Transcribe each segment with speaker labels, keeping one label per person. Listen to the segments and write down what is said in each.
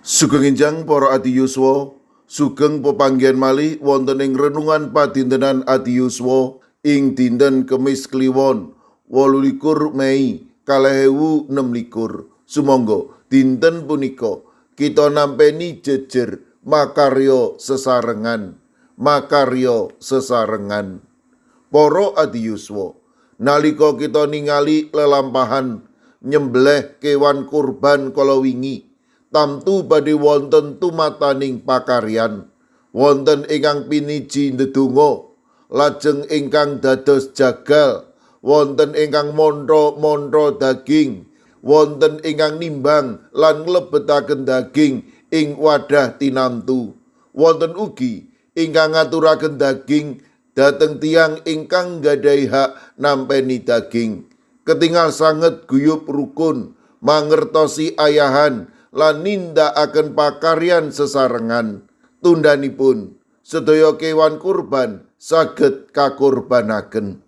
Speaker 1: Sugeng enjang para adi yuswa, sugeng pepanggihan malih wonten ing renungan padintenan adi yuswa ing dinten Kemis Kliwon 28 Mei 2026. Sumangga dinten punika kita nampeni jejer makarya sesarengan. Para adi yuswa, nalika kita ningali lelampahan nyembelih kewan kurban kala wingi, tamtu badhe wonten tumataning pakaryan, wonten ingkang piniji ndedonga, lajeng ingkang dados jagal, wonten ingkang monthra daging, wonten ingkang nimbang lan nglebetaken daging ing wadah tinamtu, wonten ugi ingkang ngaturaken daging dhateng tiyang ingkang nggadhahi hak nampeni daging. Ketingal sanget guyub rukun mangertosi ayahan lan nindakaken pakaryan sesarengan. Tundhanipun sedaya kewan kurban saged kakurbanaken.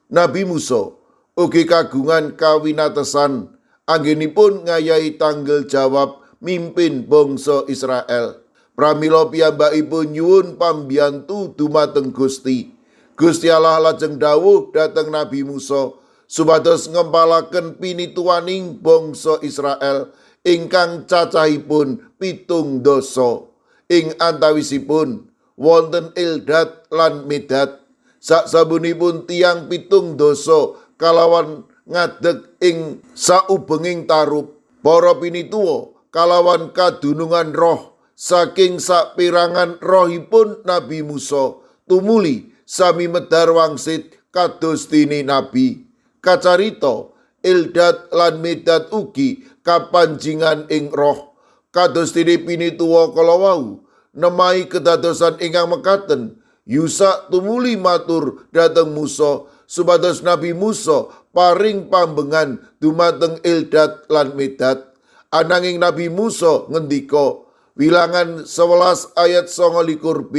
Speaker 1: Nabi Musa ugi kagungan kawinatesan anggenipun ngayahi tanggel jawab mimpin bangsa Israel. Pramila piyambakipun nyuwun pambiyantu dumateng Gusti. Gusti Allah lajeng dawuh dhateng Nabi Musa supados ngempalaken pinituwaning bangsa Israel ingkang cacahipun 7 dasa. Ing antawisipun wonten Eldad lan Medad. Saksabunipun tiyang 7 dasa kalawan ngadeg ing saubenging tarub. Para pinituwa kalawan kadunungan roh saking sapirangan rohipun Nabi Musa tumuli sami medhar wangsit kados dene nabi. Kacarita Eldad lan Medad ugi kapanjingan ing roh kados dene pinituwa kala wau. Nemahi kedadosan ingkang mekaten, Yusa tumuli matur dhateng Musa supados Nabi Musa paring pambengan dumateng Eldad lan Medad. Ananging Nabi Musa ngendika, Wilangan 11 ayat 29b,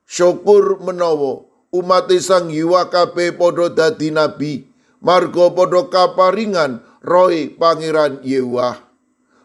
Speaker 1: syukur menawa umat Sang Hywa kabeh padha dadi nabi, marga padha kaparingan rohe Pangeran Yewah.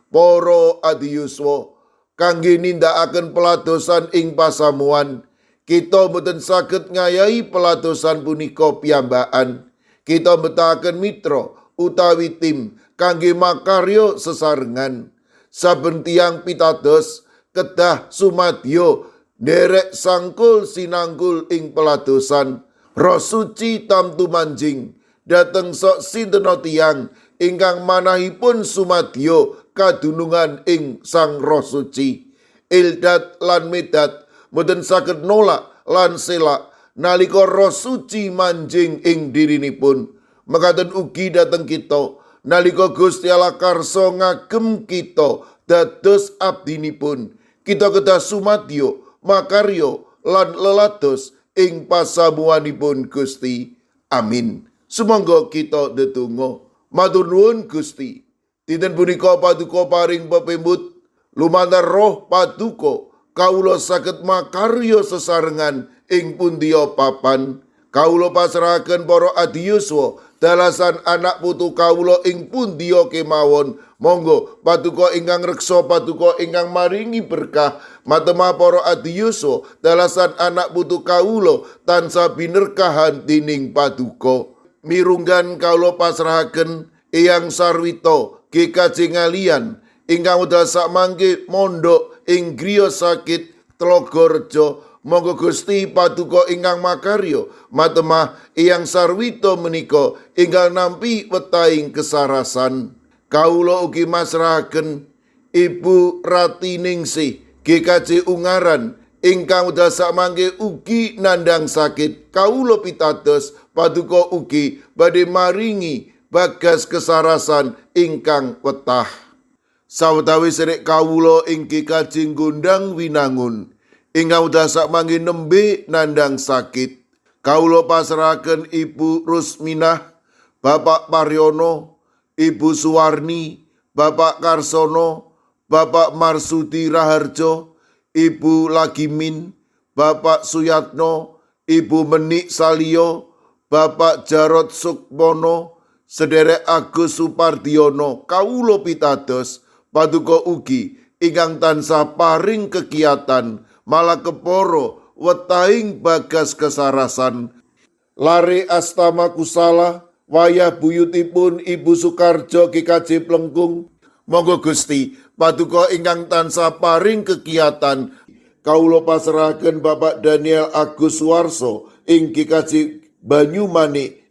Speaker 1: Para adi yuswa, kangge nindakaken peladosan ing pasamuan, kita boten saged ngayahi peladosan punika piyambakan. Kita betahaken mitra utawi tim kangge makarya sesarengan. Saben tiyang pitados kedah sumadyo nderek sangkul sinanggul ing peladosan. Roh suci tamtu manjing dhateng sok sinten tiyang ingkang manahipun sumadyo kadunungan ing Sang Roh Suci. Eldad lan Medad boten saged nolak lan selak nalika Roh Suci manjing ing dirinipun. Mekaten ugi dhateng kita nalika Gusti Allah karsa ngagem kita dados abdinipun, kita kedah sumadyo makarya lan lelados ing pasamuanipun Gusti. Amin. Sumangga kita ndedonga. Matur nuwun Gusti, dinten punika paduka paring pepembut lumantar roh paduka kawula saged makarya sesarengan ing pundiya papan. Kawula pasrahaken para adi yuswa dalasan anak putu kawula ing pundiya kemawon. Monggo paduka ingkang reksa, paduka ingkang maringi berkah matema para adi yuswa dalasan anak putu kawula tansah binerkahan dening paduka. Mirunggan kawula pasrahaken Eyang Sarwita GKJ Ngalian ingkang wedal sakmangke mondok ing griya sakit Tlogorejo. Monggo Gusti paduka ingkang makarya matemah Eyang Sarwita menika ingkang nampi wetahing kesarasan. Kawula ugi masrahaken Ibu Ratiningsih GKJ Ungaran ingkang wedal sakmangke ugi nandhang sakit. Kawula pitados paduka ugi badhe maringi bagas kesarasan ingkang wetah. Sawetawis rek kawula ing GKJ Gondang Winangun ingkang wedal sakmangke nembe nandhang sakit. Kawula pasrahaken Ibu Rusminah, Bapak Paryono, Ibu Suwarni, Bapak Karsono, Bapak Marsudi Raharjo, Ibu Lagimin, Bapak Suyatno, Ibu Menik Saliyo, Bapak Jarod Sukmono, Sederek Agus Supardiono. Kawula pitados paduka ugi ingkang tansah paring kegiatan malah keporo wetahing bagas kesarasan. Lare astama kusala wayah buyutipun Ibu Soekarjo GKJ Plengkung. Monggo Gusti paduka ingkang tansah paring kegiatan kawula pasrahaken Bapak Daniel Agus Suwarso ing GKJ Banyumanik,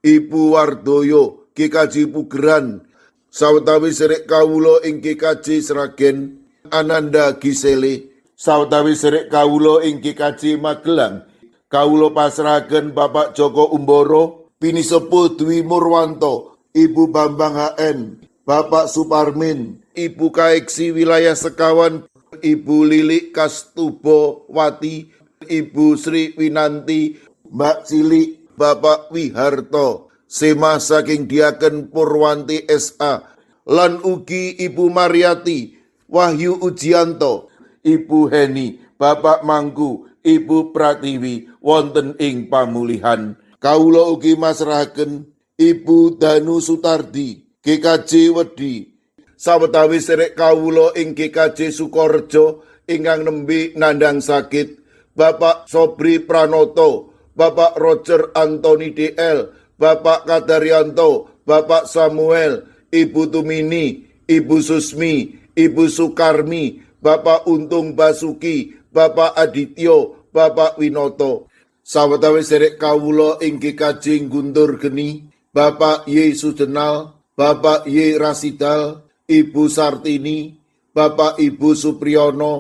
Speaker 1: Ibu Wardoyo GKJ Pugeran, sawetawi sedherek kawula ing GKJ Sragen Ananda Gisele, sawetawi sedherek kawula ing GKJ Magelang kawula pasrahaken Bapak Joko Umboro, Pinisepuh Dwi Murwanto, Ibu Bambang HN, Bapak Suparmin, Ibu Kaeksi Wilayah Sekawan, Ibu Lilik Kastubo Wati, Ibu Sri Winanti, Mbak Cilik, Bapak Wiharto, Sema saking Diaken Purwanti SA, lan ugi Ibu Mariati, Wahyu Ujianto, Ibu Heni, Bapak Mangku, Ibu Pratiwi wonten ing pamulihan. Kawula ugi masrahaken Ibu Danu Sutardi GKJ Wedi, sawetawis sedherek kawula ing GKJ Sukorejo ingkang nembe nandhang sakit, Bapak Sobri Pranoto, Bapak Roger Antoni DL, Bapak Kadaryanto, Bapak Samuel, Ibu Tumini, Ibu Susmi, Ibu Sukarmi, Bapak Untung Basuki, Bapak Adityo, Bapak Winoto, sawetawis sedherek kawula ing GKJ Guntur Geni, Bapak Y Sudenal, Bapak Y Rasidal, Ibu Sartini, Bapak Ibu Supriyono,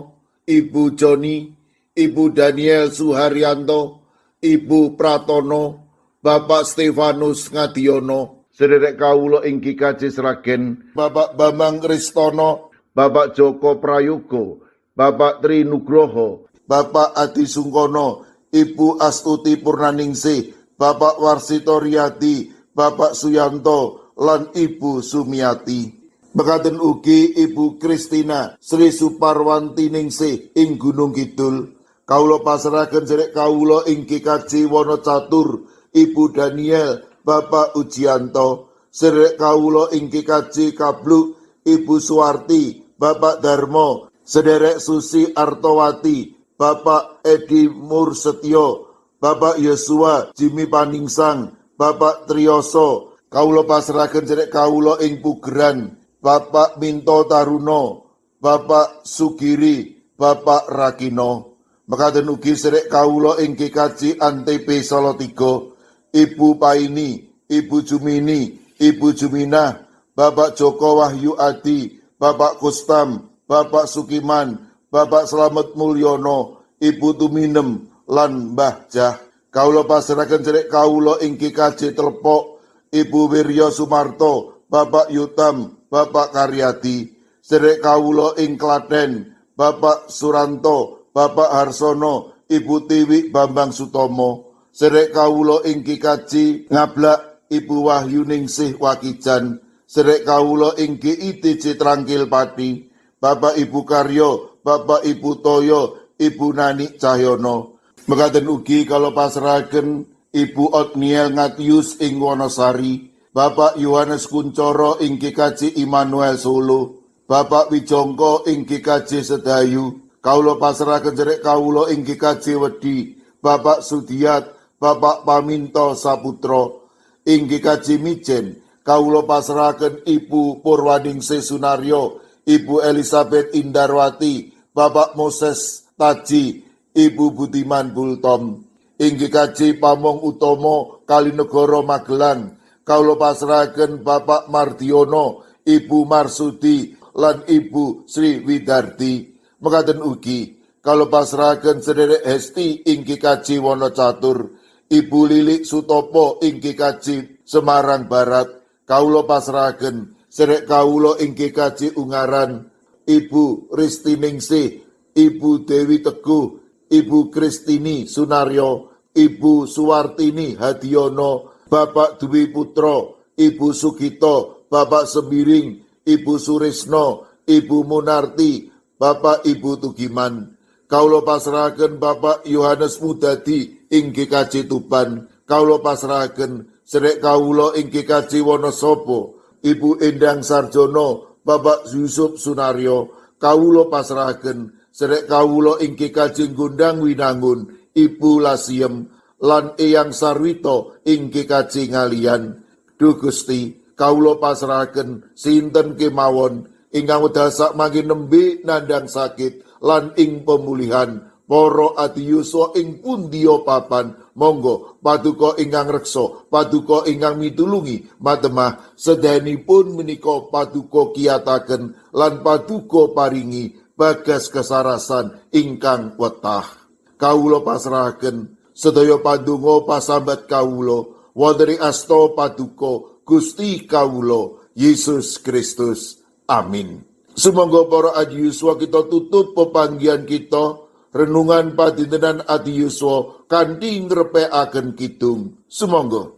Speaker 1: Ibu Joni, Ibu Daniel Suharyanto, Ibu Pratono, Bapak Stefanus Ngadiono, sedherek kawula ing GKJ Sragen, Bapak Bambang Kristono, Bapak Joko Prayogo, Bapak Tri Nugroho, Bapak Adi Sungkono, Ibu Astuti Purnaningsih, Bapak Warsito Riyadi, Bapak Suyanto, lan Ibu Sumiati. Mekaten ugi Ibu Kristina Sri Suparwanti Ningsih ing Gunung Kidul. Kawula pasrahaken sedherek kawula ing GKJ Wonocatur, Ibu Daniel, Bapak Ujianto, sedherek kawula ing GKJ Kabluk, Ibu Suwarti, Bapak Darmo, sedherek Susi Artowati, Bapak Edi Mursetyo, Bapak Yosua Jimmy Paningsang, Bapak Triyoso. Kawula pasrahaken sedherek kawula ing Pugeran, Bapak Minto Taruno, Bapak Sugiri, Bapak Rakino. Mekaten ugi sedherek kawula ing GKJ Antp Salatiga, Ibu Paini, Ibu Jumini, Ibu Juminah, Bapak Joko Wahyu Adi, Bapak Kustam, Bapak Sukiman, Bapak Slamet Mulyono, Ibu Tuminem, lan Mbah Jah. Kawula pasrahaken sedherek kawula ing GKJ Telepok, Ibu Wiryo Sumarto, Bapak Yutam, Bapak Karyadi, sedherek kawula ing Klaten, Bapak Suranto, Bapak Harsono, Ibu Tiwi Bambang Sutomo, sedherek kawula ing GKJ Ngablak, Ibu Wahyu Ningsih Wakijan, sedherek kawula ing GITJ Trangkil Pati, Bapak Ibu Karyo, Bapak Ibu Toyo, Ibu Nani Cahyono. Mekaten ugi kalau pasrahaken Ibu Otniel Ngatius ing Wonosari, Bapak Yohanes Kuncoro ing GKJ Immanuel Solo, Bapak Wijongko ing GKJ Sedayu. Kawula pasrahaken sedherek kawula ing GKJ Wedi, Bapak Sudiat, Bapak Paminto Saputro. Ing GKJ Mijen kawula pasrahaken Ibu Purwaningsih Sunaryo, Ibu Elizabeth Indarwati, Bapak Moses Taji, Ibu Budiman Bultom. Ing GKJ Pamong Utomo Kalinegoro Magelang kawula pasrahaken Bapak Mardiono, Ibu Marsudi, lan Ibu Sri Widardi. Mekaten ugi kawula pasrahaken sedherek Hesti ing GKJ Wonocatur, Ibu Lilik Sutopo ing GKJ Semarang Barat. Kawula pasrahaken sedherek kawula ing GKJ Ungaran, Ibu Risti Ningsih, Ibu Dewi Teguh, Ibu Kristini Sunaryo, Ibu Suwartini Hadiono, Bapak Dwi Putro, Ibu Sugito, Bapak Sembiring, Ibu Surisno, Ibu Munarti, Bapak Ibu Tugiman. Kawula pasrahaken Bapak Yohanes Mudadi ing GKJ Tuban. Kawula pasrahaken sedherek kawula ing GKJ Wonosobo, Ibu Endang Sarjono, Bapak Yusuf Sunaryo. kawula pasrahaken sedek kawula ingkang kajeng gondang winangun Ibu Lasiem lan Eyang Sarwito ingkang kajeng ngalian. Duh Gusti, kawula pasrahaken sinten kemawon ingkang wedal sakmangke nembe nandhang sakit lan ing pemulihan. Para adiyuswa ing pundiya papan, monggo paduka ingkang reksa, paduka ingkang mitulungi, matemah sedayanipun menika paduka kiyataken lan paduka paringi bagas kesarasan ingkang wetah. Kawula pasrahaken sedaya pandonga pasambat kawula wonten ing asta paduka Gusti kawula Yesus Kristus. Amin. Sumangga para adiyuswa kita tutup pepanggihan kita renungan padintenan adiyuswa kanthi ngrepekaken kidung. Sumangga.